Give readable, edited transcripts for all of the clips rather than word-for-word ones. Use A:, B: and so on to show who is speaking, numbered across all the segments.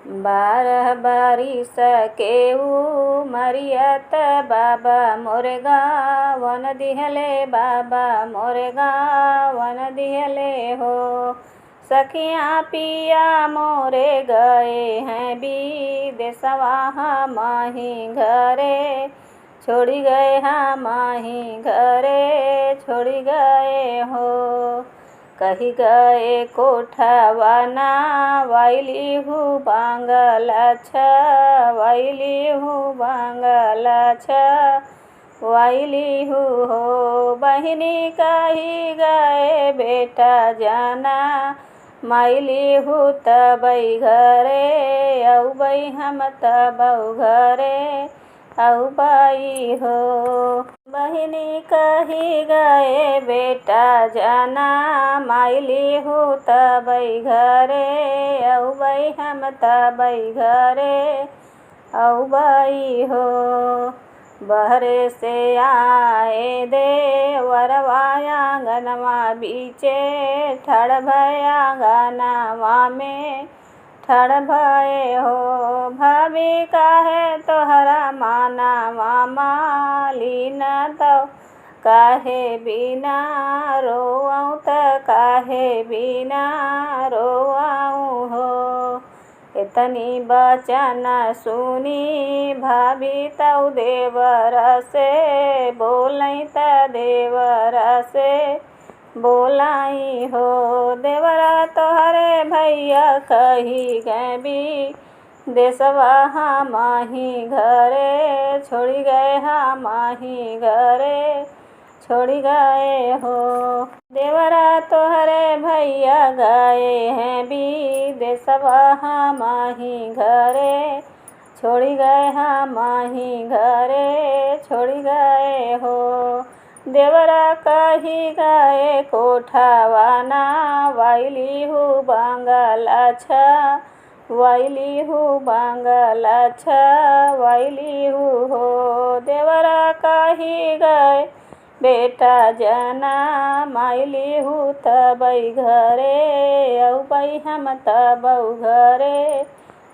A: बारह बारिश के उमरियत बाबा मोरे गावन दिहले, बाबा मोरे गावन दिहले हो। सखियाँ पिया मोरे गए हैं विदेशवा, माही घरे छोड़ी गए, माही घरे छोड़ी गए हो। कही गए कोठवाना वाइली हूँ बांगला वाइली हूँ बांगला वाइली हूँ हो। बहिनी कही गए बेटा जाना, माइली हूँ तबई घरे औबई हम तबऊ घरे औबई हो। बहिनी कही गए बेटा जाना, माइली हूँ तबई घरे औबई हम तबई घरे औबई हो। बहरे से आए देवरवा आंगनवा बीचे, ठड़ भया गानवा में ठड़ भये हो। भाभी काहे तोहरा मानवा मालिन तो काहे बिना रोऊँ त काहे बिना रोऊँ हो। इतनी बचन सुनी भाभी तऊ देवर से बोलई त देवर से बोलाई हो। देवरा तोहरे भैया कही गए विदेशवा, माही घरे छोड़ी गए, माही घरे छोड़ी गए हो। देवरा तोहरे भैया गए हैं विदेशवा, माही घरे छोड़ी गए, माही घरे छोड़ी गए हो। देवरा कही गए कोठवाना वाइली हूँ बांगला वाइली हूँ बांगला वाइली हूँ हो। देवरा कही गए बेटा जना, माइली हूँ तबई घरे औबई हम तबऊ घरे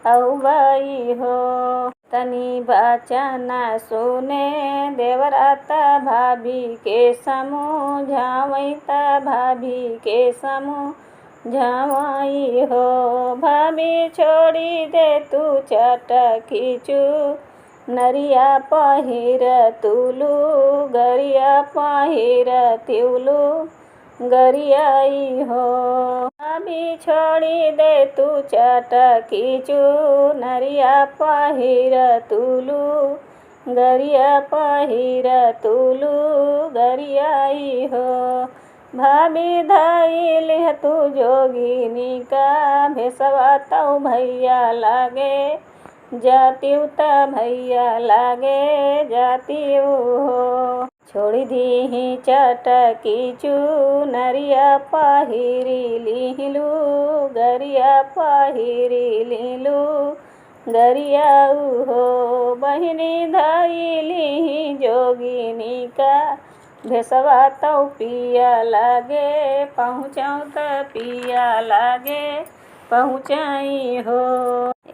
A: औबई हो। तनी बचन सुने देवरा त भाभी के समझावई त भाभी के समझावई हो। भाभी छोड़ी दे तू चटकी नरिया पहिर तुलू गरिया पहिर तिउलू गरियाई हो। भाभी छोड़ी दे तू चटकी नरिया पहिर तुलू गरिया पहिर तुलू गरियाई हो। भाभी धइल तू जोगिनी का भेसवा तऊ भैया लागे जातिऊ त भैया लागे जातिऊ हो। छोड़ी दीही चटकी नरिया पहिरी लिहिलू गरिया पहिरी लिलू गरियाऊ हो। बहिनी धइली जोगिनी का भेसवा तऊ पिया लागे पहुँचाऊ त पिया लागे पहुँचाई हो।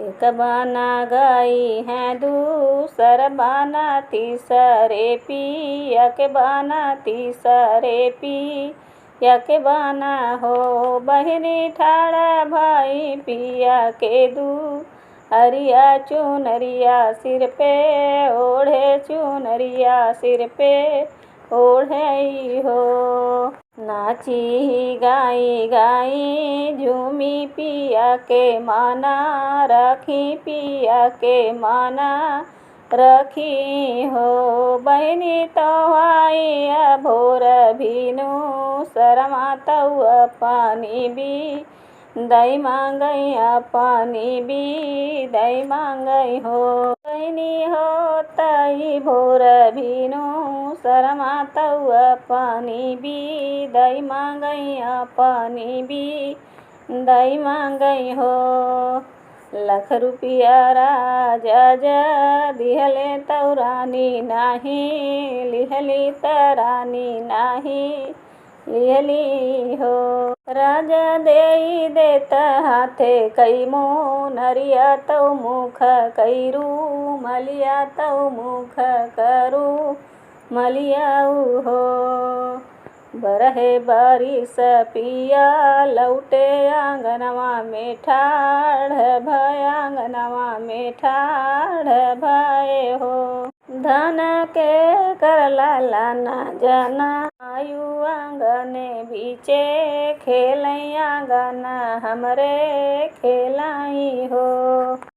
A: एक बाना गई है दूसर बाना तीसरे पिया के बाना तीसरे पिया के बाना हो। बहिनी ठाड़ा भाई पिया के अरिया चुनरिया सिर पे ओढ़े चुनरिया सिर पे ओढ़े हो। नाची गाई गाई झूमी पिया के माना, रखी पिया के माना रखी हो। बहिनी तो आई भोर भीनु शरमा तऊ पानी भी दई मांगई पानी भी दई मांगई हो। बहिनी हो तई भोर भीनु शरमा तऊ पानी भी दई मांगई पानी भी दई मांगई हो। लाख रुपया राजा दिहले तऊ रानी नाही लिहली त रानी नाही लिहली हो। राजा देई देत हाथे कई मोह नरिया तव मुख कईरू मलिया तव मुख करू मलियाऊ हो। बरहे बारिश पिया लौटे आंगनवा में ठाढ़ भय आंगनवा में ठाढ़ भय हो। धन के करला लाना जाना आयु आंगने बीचे खेलई आंगन हमरे खेलाई हो।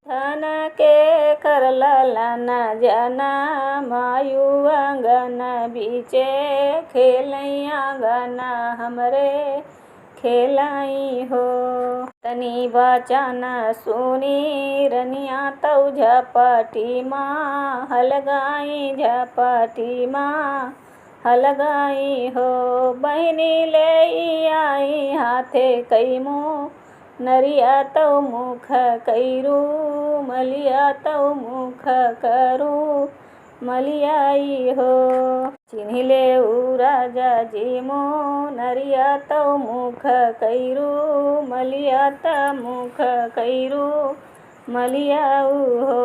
A: धन के करला लाना जाना मायु आंगन बीचे खेलई आंगन हमरे खेलाई हो। तनी बचन सुनी रनिया तौ झपटी माँ हलगाई झपटी माँ हलगाई हो। बहिनी ले आई हाथे कई मोह नरिया तौ मुख कईरू मलिया तौ मुख करू मलियाई हो। चिन्हिले ऊ राजा जी मोह नरिया तौ मुख कईरू मलिया त मुख कईरू मलियाऊ हो।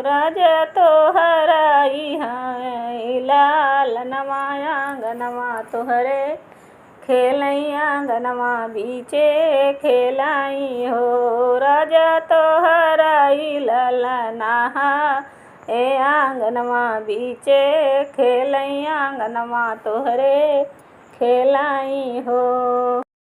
A: राजा तो हराई हाय लालनवा आंगनवा तोहरे खेलई आंगनवा बीचे खेलाई हो। राजा तो हराई ललना ए आंगनवा बीचे खेलई आंगनवा तोहरे खेलाई हो।